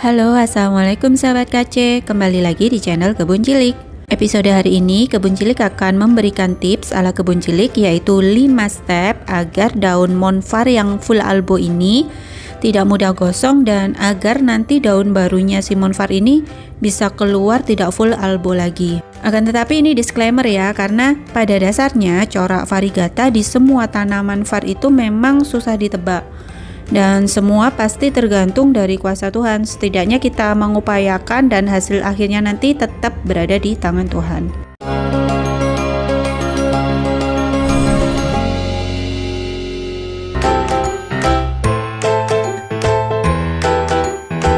Halo, assalamualaikum sahabat KC, kembali lagi di channel Kebun Cilik. Episode hari ini Kebun Cilik akan memberikan tips ala Kebun Cilik, yaitu 5 step agar daun monfar yang full albo ini tidak mudah gosong dan agar nanti daun barunya si monfar ini bisa keluar tidak full albo lagi. Akan tetapi ini disclaimer ya, karena pada dasarnya corak variegata di semua tanaman var itu memang susah ditebak. Dan semua pasti tergantung dari kuasa Tuhan. Setidaknya kita mengupayakan dan hasil akhirnya nanti tetap berada di tangan Tuhan.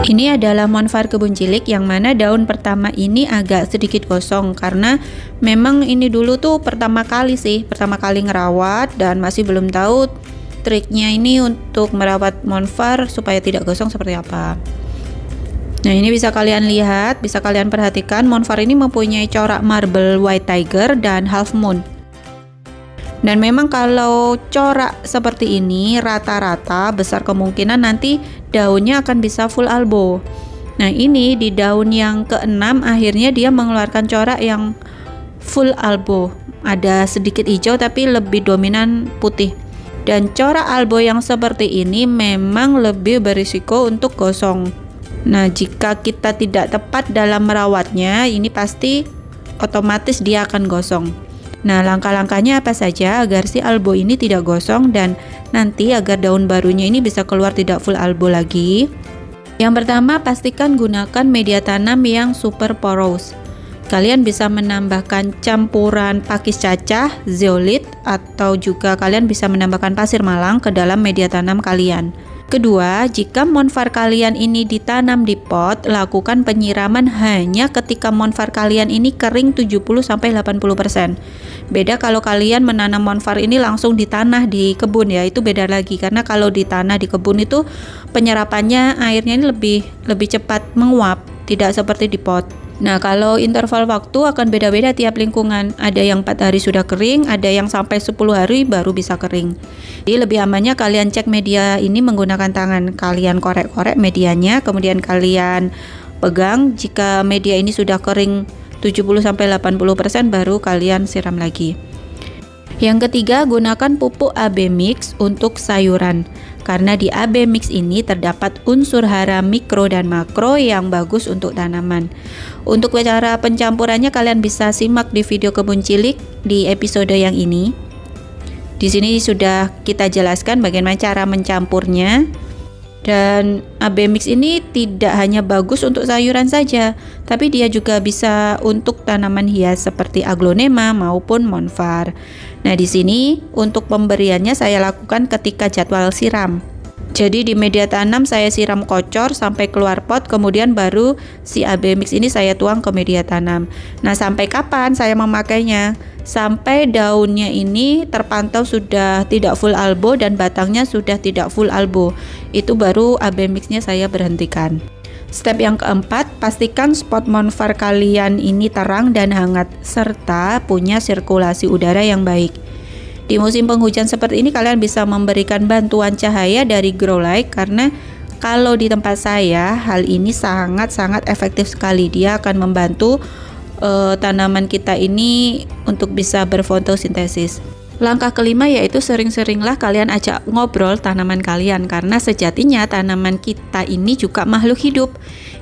Ini adalah monfar Kebun Cilik yang mana daun pertama ini agak sedikit gosong karena memang ini dulu tuh pertama kali ngerawat dan masih belum tahu triknya ini untuk merawat monfar supaya tidak gosong seperti apa. Nah, ini bisa kalian lihat, bisa kalian perhatikan, monfar ini mempunyai corak marble white tiger dan half moon. Dan memang kalau corak seperti ini rata-rata besar kemungkinan nanti daunnya akan bisa full albo. Nah, ini di daun yang ke-6 akhirnya dia mengeluarkan corak yang full albo. Ada sedikit hijau tapi lebih dominan putih. Dan corak albo yang seperti ini memang lebih berisiko untuk gosong. Nah, jika kita tidak tepat dalam merawatnya, ini pasti otomatis dia akan gosong. Nah, langkah-langkahnya apa saja agar si albo ini tidak gosong dan nanti agar daun barunya ini bisa keluar tidak full albo lagi? Yang pertama, pastikan gunakan media tanam yang super porous. Kalian bisa menambahkan campuran pakis cacah, zeolit, atau juga kalian bisa menambahkan pasir malang ke dalam media tanam kalian. Kedua, jika monfar kalian ini ditanam di pot, lakukan penyiraman hanya ketika monfar kalian ini kering 70-80%. Beda kalau kalian menanam monfar ini langsung di tanah di kebun ya, itu beda lagi karena kalau di tanah di kebun itu penyerapannya airnya ini lebih cepat menguap, tidak seperti di pot. Nah, kalau interval waktu akan beda-beda tiap lingkungan. Ada yang 4 hari sudah kering, ada yang sampai 10 hari baru bisa kering. Jadi lebih amannya kalian cek media ini menggunakan tangan. Kalian korek-korek medianya, kemudian kalian pegang. Jika media ini sudah kering 70-80% baru kalian siram lagi. Yang ketiga, gunakan pupuk AB mix untuk sayuran. Karena di AB mix ini terdapat unsur hara mikro dan makro yang bagus untuk tanaman. Untuk cara pencampurannya kalian bisa simak di video Kebun Cilik di episode yang ini. Di sini sudah kita jelaskan bagaimana cara mencampurnya. Dan AB mix ini tidak hanya bagus untuk sayuran saja, tapi dia juga bisa untuk tanaman hias seperti aglonema maupun monfar. Nah, di sini untuk pemberiannya saya lakukan ketika jadwal siram. Jadi di media tanam saya siram kocor sampai keluar pot, kemudian baru si AB mix ini saya tuang ke media tanam. Nah, sampai kapan saya memakainya? Sampai daunnya ini terpantau sudah tidak full albo dan batangnya sudah tidak full albo. Itu baru AB mixnya saya berhentikan. Step yang keempat, pastikan spot monfar kalian ini terang dan hangat serta punya sirkulasi udara yang baik. Di musim penghujan seperti ini kalian bisa memberikan bantuan cahaya dari grow light, karena kalau di tempat saya hal ini sangat-sangat efektif sekali. Dia akan membantu tanaman kita ini untuk bisa berfotosintesis. Langkah kelima yaitu sering-seringlah kalian ajak ngobrol tanaman kalian, karena sejatinya tanaman kita ini juga makhluk hidup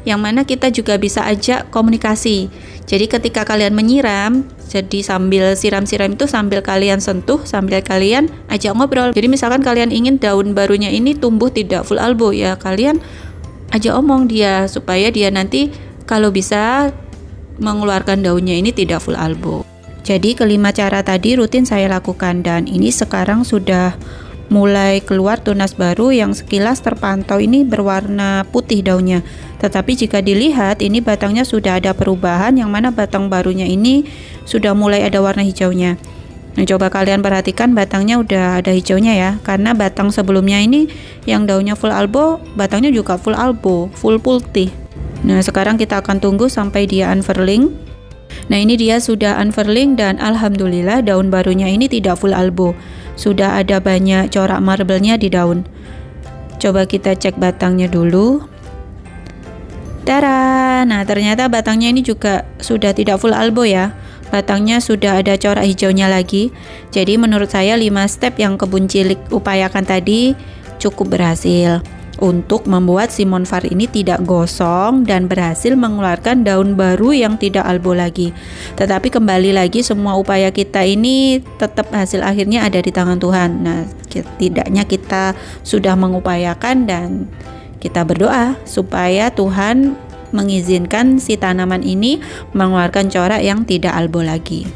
yang mana kita juga bisa ajak komunikasi. Jadi ketika kalian menyiram, jadi sambil siram-siram itu sambil kalian sentuh, sambil kalian ajak ngobrol. Jadi misalkan kalian ingin daun barunya ini tumbuh tidak full albo, ya kalian ajak omong dia supaya dia nanti kalau bisa mengeluarkan daunnya ini tidak full albo. Jadi kelima cara tadi rutin saya lakukan dan ini sekarang sudah mulai keluar tunas baru yang sekilas terpantau ini berwarna putih daunnya. Tetapi jika dilihat ini batangnya sudah ada perubahan yang mana batang barunya ini sudah mulai ada warna hijaunya. Nah, coba kalian perhatikan batangnya udah ada hijaunya ya, karena batang sebelumnya ini yang daunnya full albo, batangnya juga full albo, full putih. Nah, sekarang kita akan tunggu sampai dia unfurling. Nah, ini dia sudah unfurling dan alhamdulillah daun barunya ini tidak full albo. Sudah ada banyak corak marble-nya di daun. Coba kita cek batangnya dulu. Tara, nah ternyata batangnya ini juga sudah tidak full albo ya. Batangnya sudah ada corak hijaunya lagi. Jadi menurut saya 5 step yang kebun cilik upayakan tadi cukup berhasil untuk membuat si monvar ini tidak gosong dan berhasil mengeluarkan daun baru yang tidak albo lagi. Tetapi kembali lagi, semua upaya kita ini tetap hasil akhirnya ada di tangan Tuhan. Nah, setidaknya kita sudah mengupayakan dan kita berdoa supaya Tuhan mengizinkan si tanaman ini mengeluarkan corak yang tidak albo lagi.